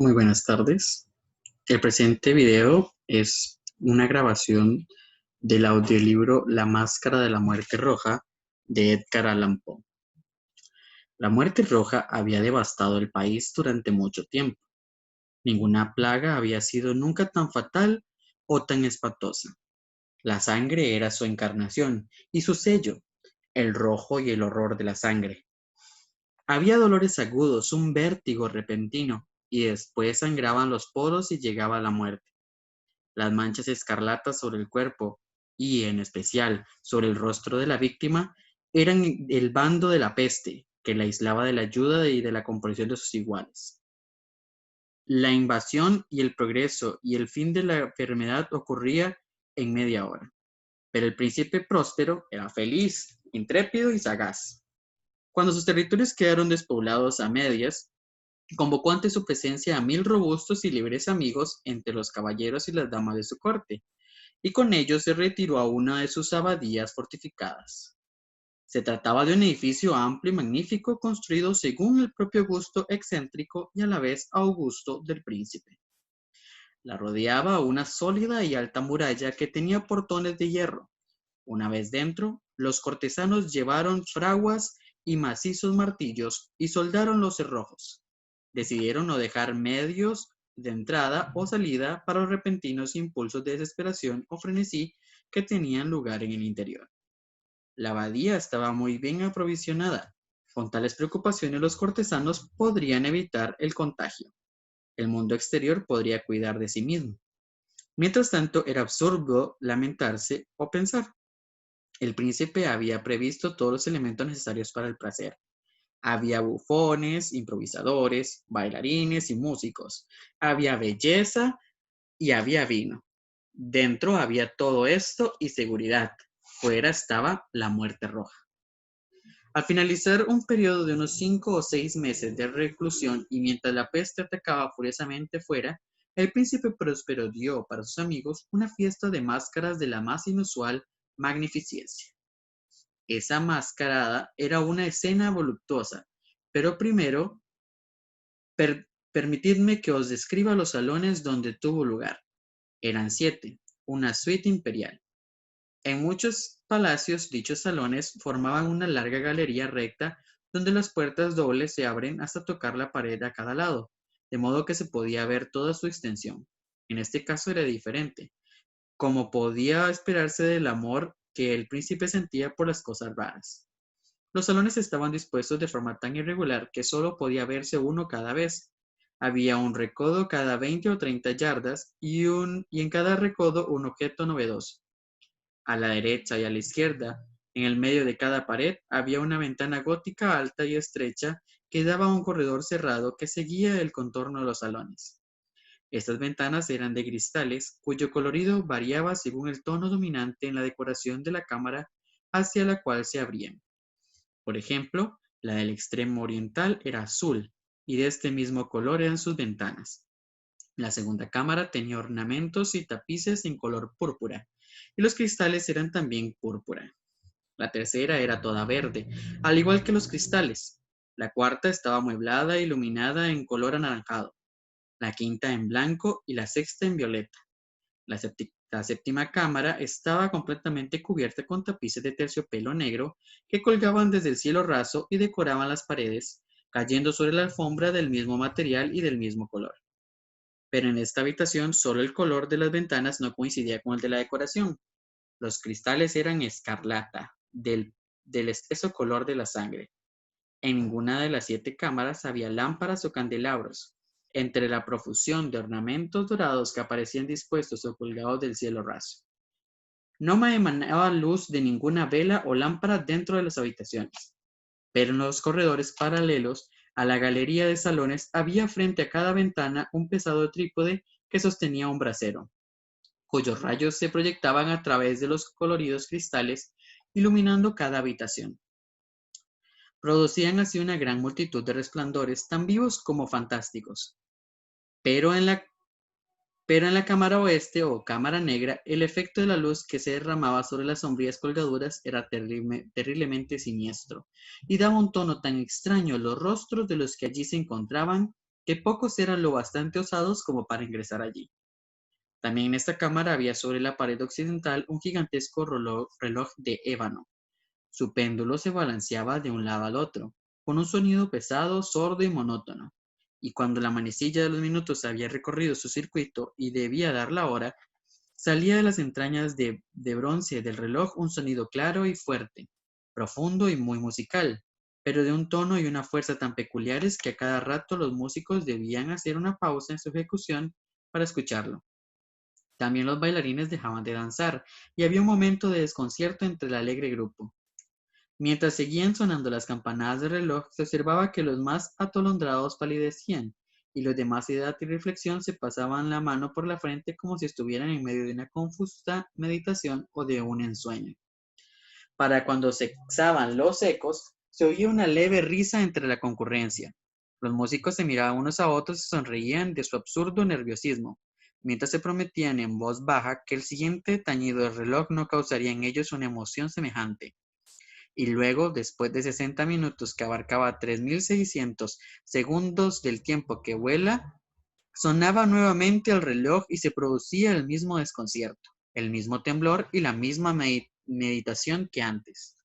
Muy buenas tardes. El presente video es una grabación del audiolibro La Máscara de la Muerte Roja de Edgar Allan Poe. La muerte roja había devastado el país durante mucho tiempo. Ninguna plaga había sido nunca tan fatal o tan espantosa. La sangre era su encarnación y su sello, el rojo y el horror de la sangre. Había dolores agudos, un vértigo repentino, y después sangraban los poros y llegaba la muerte. Las manchas escarlatas sobre el cuerpo y, en especial, sobre el rostro de la víctima, eran el bando de la peste, que la aislaba de la ayuda y de la comprensión de sus iguales. La invasión y el progreso y el fin de la enfermedad ocurría en media hora. Pero el príncipe próspero era feliz, intrépido y sagaz. Cuando sus territorios quedaron despoblados a medias, convocó ante su presencia a 1000 robustos y libres amigos entre los caballeros y las damas de su corte, y con ellos se retiró a una de sus abadías fortificadas. Se trataba de un edificio amplio y magnífico construido según el propio gusto excéntrico y a la vez augusto del príncipe. La rodeaba una sólida y alta muralla que tenía portones de hierro. Una vez dentro, los cortesanos llevaron fraguas y macizos martillos y soldaron los cerrojos. Decidieron no dejar medios de entrada o salida para los repentinos impulsos de desesperación o frenesí que tenían lugar en el interior. La abadía estaba muy bien aprovisionada. Con tales preocupaciones los cortesanos podrían evitar el contagio. El mundo exterior podría cuidar de sí mismo. Mientras tanto, era absurdo lamentarse o pensar. El príncipe había previsto todos los elementos necesarios para el placer. Había bufones, improvisadores, bailarines y músicos. Había belleza y había vino. Dentro había todo esto y seguridad. Fuera estaba la muerte roja. Al finalizar un periodo de unos 5 o 6 meses de reclusión y mientras la peste atacaba furiosamente fuera, el príncipe próspero dio para sus amigos una fiesta de máscaras de la más inusual magnificencia. Esa mascarada era una escena voluptuosa, pero primero permitidme que os describa los salones donde tuvo lugar. Eran 7, una suite imperial. En muchos palacios dichos salones formaban una larga galería recta donde las puertas dobles se abren hasta tocar la pared a cada lado, de modo que se podía ver toda su extensión. En este caso era diferente, como podía esperarse del amor que el príncipe sentía por las cosas raras. Los salones estaban dispuestos de forma tan irregular que solo podía verse uno cada vez. Había un recodo cada 20 o 30 yardas y en cada recodo un objeto novedoso. A la derecha y a la izquierda, en el medio de cada pared, había una ventana gótica alta y estrecha que daba a un corredor cerrado que seguía el contorno de los salones. Estas ventanas eran de cristales, cuyo colorido variaba según el tono dominante en la decoración de la cámara hacia la cual se abrían. Por ejemplo, la del extremo oriental era azul, y de este mismo color eran sus ventanas. La segunda cámara tenía ornamentos y tapices en color púrpura, y los cristales eran también púrpura. La tercera era toda verde, al igual que los cristales. La cuarta estaba amueblada e iluminada en color anaranjado, la quinta en blanco y la sexta en violeta. La séptima cámara estaba completamente cubierta con tapices de terciopelo negro que colgaban desde el cielo raso y decoraban las paredes, cayendo sobre la alfombra del mismo material y del mismo color. Pero en esta habitación solo el color de las ventanas no coincidía con el de la decoración. Los cristales eran escarlata, del espeso color de la sangre. En ninguna de las 7 cámaras había lámparas o candelabros, entre la profusión de ornamentos dorados que aparecían dispuestos o colgados del cielo raso. No me emanaba luz de ninguna vela o lámpara dentro de las habitaciones, pero en los corredores paralelos a la galería de salones había frente a cada ventana un pesado trípode que sostenía un brasero, cuyos rayos se proyectaban a través de los coloridos cristales, iluminando cada habitación. Producían así una gran multitud de resplandores tan vivos como fantásticos. Pero en la, pero en la cámara oeste o cámara negra, el efecto de la luz que se derramaba sobre las sombrías colgaduras era terriblemente siniestro, y daba un tono tan extraño a los rostros de los que allí se encontraban que pocos eran lo bastante osados como para ingresar allí. También en esta cámara había sobre la pared occidental un gigantesco reloj de ébano. Su péndulo se balanceaba de un lado al otro, con un sonido pesado, sordo y monótono. Y cuando la manecilla de los minutos había recorrido su circuito y debía dar la hora, salía de las entrañas de bronce del reloj un sonido claro y fuerte, profundo y muy musical, pero de un tono y una fuerza tan peculiares que a cada rato los músicos debían hacer una pausa en su ejecución para escucharlo. También los bailarines dejaban de danzar, y había un momento de desconcierto entre el alegre grupo. Mientras seguían sonando las campanadas del reloj, se observaba que los más atolondrados palidecían, y los de más edad y reflexión se pasaban la mano por la frente como si estuvieran en medio de una confusa meditación o de un ensueño. Para cuando cesaban los ecos, se oía una leve risa entre la concurrencia. Los músicos se miraban unos a otros y sonreían de su absurdo nerviosismo, mientras se prometían en voz baja que el siguiente tañido del reloj no causaría en ellos una emoción semejante. Y luego, después de 60 minutos que abarcaba 3600 segundos del tiempo que vuela, sonaba nuevamente el reloj y se producía el mismo desconcierto, el mismo temblor y la misma meditación que antes.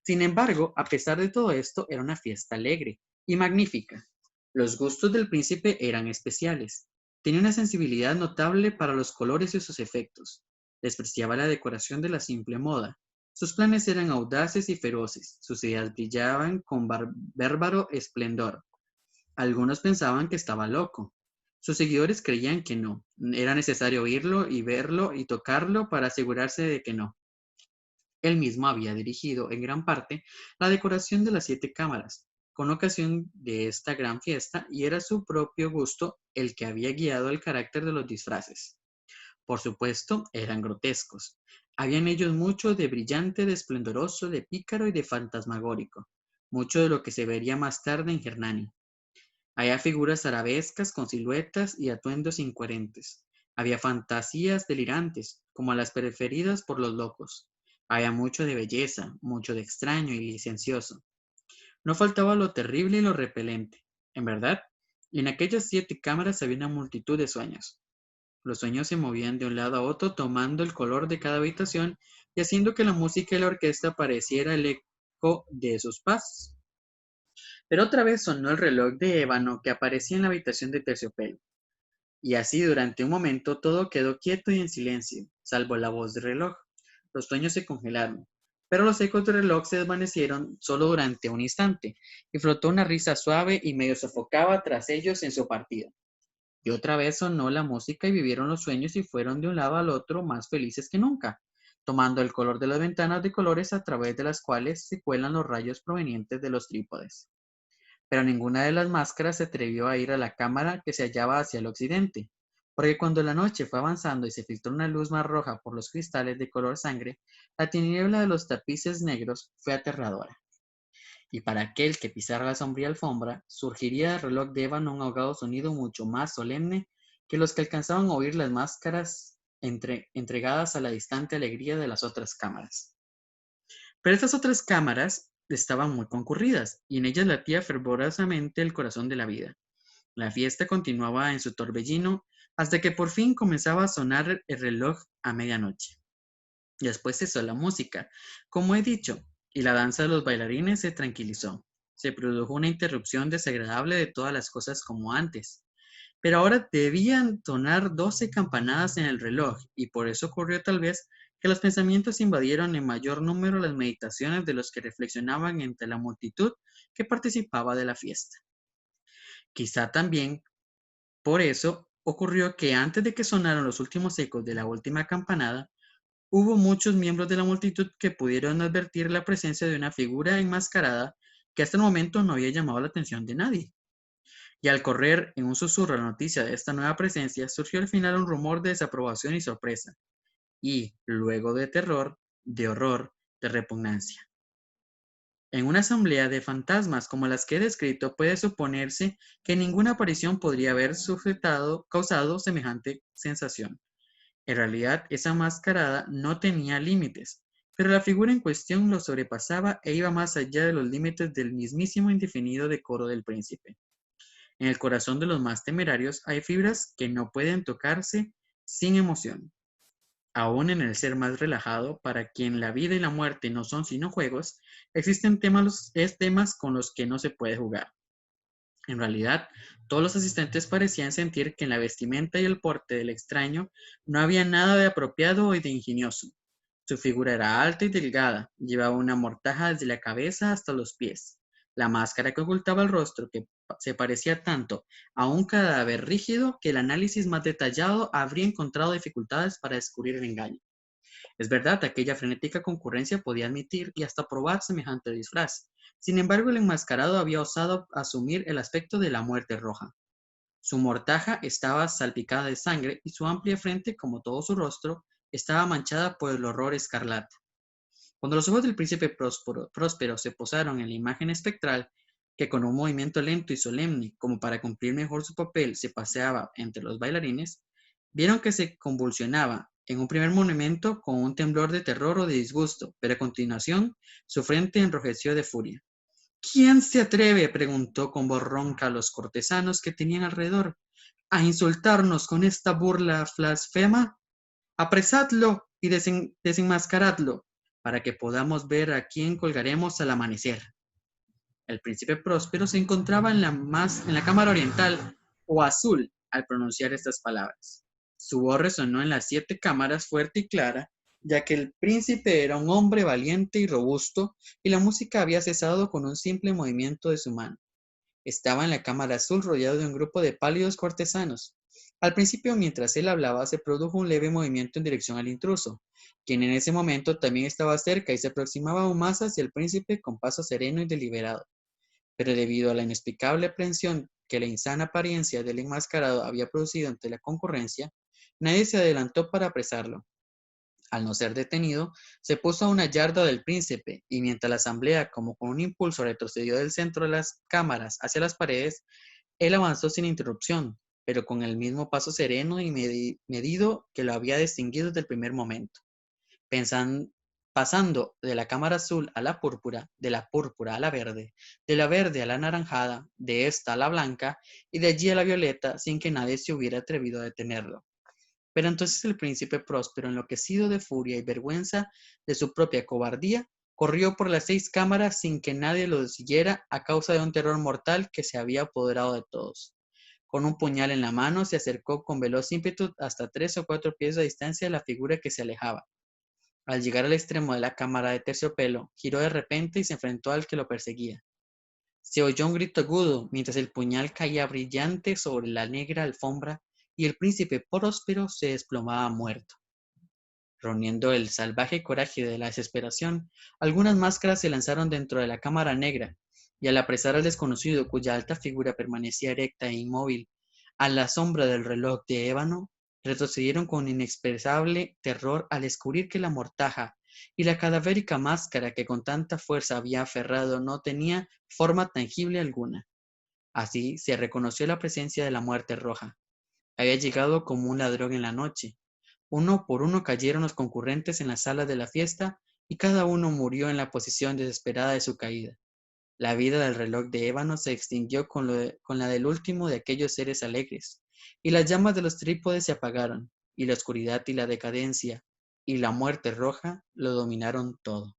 Sin embargo, a pesar de todo esto, era una fiesta alegre y magnífica. Los gustos del príncipe eran especiales. Tenía una sensibilidad notable para los colores y sus efectos. Despreciaba la decoración de la simple moda. Sus planes eran audaces y feroces. Sus ideas brillaban con bárbaro esplendor. Algunos pensaban que estaba loco. Sus seguidores creían que no. Era necesario oírlo y verlo y tocarlo para asegurarse de que no. Él mismo había dirigido, en gran parte, la decoración de las 7 cámaras, con ocasión de esta gran fiesta, y era su propio gusto el que había guiado el carácter de los disfraces. Por supuesto, eran grotescos. Había en ellos mucho de brillante, de esplendoroso, de pícaro y de fantasmagórico, mucho de lo que se vería más tarde en Hernani. Había figuras arabescas con siluetas y atuendos incoherentes. Había fantasías delirantes, como las preferidas por los locos. Había mucho de belleza, mucho de extraño y licencioso. No faltaba lo terrible y lo repelente. En verdad, en aquellas 7 cámaras había una multitud de sueños. Los sueños se movían de un lado a otro tomando el color de cada habitación y haciendo que la música y la orquesta pareciera el eco de sus pasos. Pero otra vez sonó el reloj de ébano que aparecía en la habitación de terciopelo, y así durante un momento todo quedó quieto y en silencio, salvo la voz del reloj. Los sueños se congelaron, pero los ecos del reloj se desvanecieron solo durante un instante, y flotó una risa suave y medio sofocaba tras ellos en su partida. Y otra vez sonó la música y vivieron los sueños y fueron de un lado al otro más felices que nunca, tomando el color de las ventanas de colores a través de las cuales se cuelan los rayos provenientes de los trípodes. Pero ninguna de las máscaras se atrevió a ir a la cámara que se hallaba hacia el occidente, porque cuando la noche fue avanzando y se filtró una luz más roja por los cristales de color sangre, la tiniebla de los tapices negros fue aterradora. Y para aquel que pisara la sombría alfombra, surgiría del reloj de ébano un ahogado sonido mucho más solemne que los que alcanzaban a oír las máscaras entregadas a la distante alegría de las otras cámaras. Pero estas otras cámaras estaban muy concurridas, y en ellas latía fervorosamente el corazón de la vida. La fiesta continuaba en su torbellino hasta que por fin comenzaba a sonar el reloj a medianoche. Después cesó la música, como he dicho, y la danza de los bailarines se tranquilizó. Se produjo una interrupción desagradable de todas las cosas como antes. Pero ahora debían sonar 12 campanadas en el reloj, y por eso ocurrió tal vez que los pensamientos invadieron en mayor número las meditaciones de los que reflexionaban entre la multitud que participaba de la fiesta. Quizá también por eso ocurrió que antes de que sonaran los últimos ecos de la última campanada, hubo muchos miembros de la multitud que pudieron advertir la presencia de una figura enmascarada que hasta el momento no había llamado la atención de nadie. Y al correr en un susurro la noticia de esta nueva presencia, surgió al final un rumor de desaprobación y sorpresa, y, luego de terror, de horror, de repugnancia. En una asamblea de fantasmas como las que he descrito, puede suponerse que ninguna aparición podría haber causado semejante sensación. En realidad, esa mascarada no tenía límites, pero la figura en cuestión lo sobrepasaba e iba más allá de los límites del mismísimo indefinido decoro del príncipe. En el corazón de los más temerarios hay fibras que no pueden tocarse sin emoción. Aún en el ser más relajado, para quien la vida y la muerte no son sino juegos, existen temas con los que no se puede jugar. En realidad, todos los asistentes parecían sentir que en la vestimenta y el porte del extraño no había nada de apropiado y de ingenioso. Su figura era alta y delgada, llevaba una mortaja desde la cabeza hasta los pies. La máscara que ocultaba el rostro, que se parecía tanto a un cadáver rígido que el análisis más detallado habría encontrado dificultades para descubrir el engaño. Es verdad, aquella frenética concurrencia podía admitir y hasta probar semejante disfraz. Sin embargo, el enmascarado había osado asumir el aspecto de la muerte roja. Su mortaja estaba salpicada de sangre y su amplia frente, como todo su rostro, estaba manchada por el horror escarlata. Cuando los ojos del príncipe Próspero se posaron en la imagen espectral, que con un movimiento lento y solemne, como para cumplir mejor su papel, se paseaba entre los bailarines, vieron que se convulsionaba en un primer momento con un temblor de terror o de disgusto, pero a continuación su frente enrojeció de furia. ¿Quién se atreve, preguntó con voz ronca a los cortesanos que tenían alrededor, a insultarnos con esta burla blasfema? Apresadlo y desenmascaradlo, para que podamos ver a quién colgaremos al amanecer. El príncipe Próspero se encontraba en la cámara oriental o azul al pronunciar estas palabras. Su voz resonó en las 7 cámaras fuerte y clara, ya que el príncipe era un hombre valiente y robusto, y la música había cesado con un simple movimiento de su mano. Estaba en la cámara azul rodeado de un grupo de pálidos cortesanos. Al principio, mientras él hablaba, se produjo un leve movimiento en dirección al intruso, quien en ese momento también estaba cerca y se aproximaba aún más hacia el príncipe con paso sereno y deliberado. Pero debido a la inexplicable aprensión que la insana apariencia del enmascarado había producido ante la concurrencia, nadie se adelantó para apresarlo. Al no ser detenido, se puso a una yarda del príncipe, y mientras la asamblea, como con un impulso, retrocedió del centro de las cámaras hacia las paredes, él avanzó sin interrupción, pero con el mismo paso sereno y medido que lo había distinguido desde el primer momento. Pasando de la cámara azul a la púrpura, de la púrpura a la verde, de la verde a la anaranjada, de esta a la blanca, y de allí a la violeta, sin que nadie se hubiera atrevido a detenerlo. Pero entonces el príncipe Próspero, enloquecido de furia y vergüenza de su propia cobardía, corrió por las 6 cámaras sin que nadie lo siguiera a causa de un terror mortal que se había apoderado de todos. Con un puñal en la mano se acercó con veloz ímpetu hasta 3 o 4 pies de distancia de la figura que se alejaba. Al llegar al extremo de la cámara de terciopelo, giró de repente y se enfrentó al que lo perseguía. Se oyó un grito agudo mientras el puñal caía brillante sobre la negra alfombra y el príncipe Próspero se desplomaba muerto. Reuniendo el salvaje coraje de la desesperación, algunas máscaras se lanzaron dentro de la cámara negra, y al apresar al desconocido cuya alta figura permanecía erecta e inmóvil a la sombra del reloj de ébano, retrocedieron con inexpresable terror al descubrir que la mortaja y la cadavérica máscara que con tanta fuerza había aferrado no tenía forma tangible alguna. Así se reconoció la presencia de la muerte roja. Había llegado como un ladrón en la noche. Uno por uno cayeron los concurrentes en la sala de la fiesta y cada uno murió en la posición desesperada de su caída. La vida del reloj de ébano se extinguió con la del último de aquellos seres alegres, y las llamas de los trípodes se apagaron, y la oscuridad y la decadencia y la muerte roja lo dominaron todo.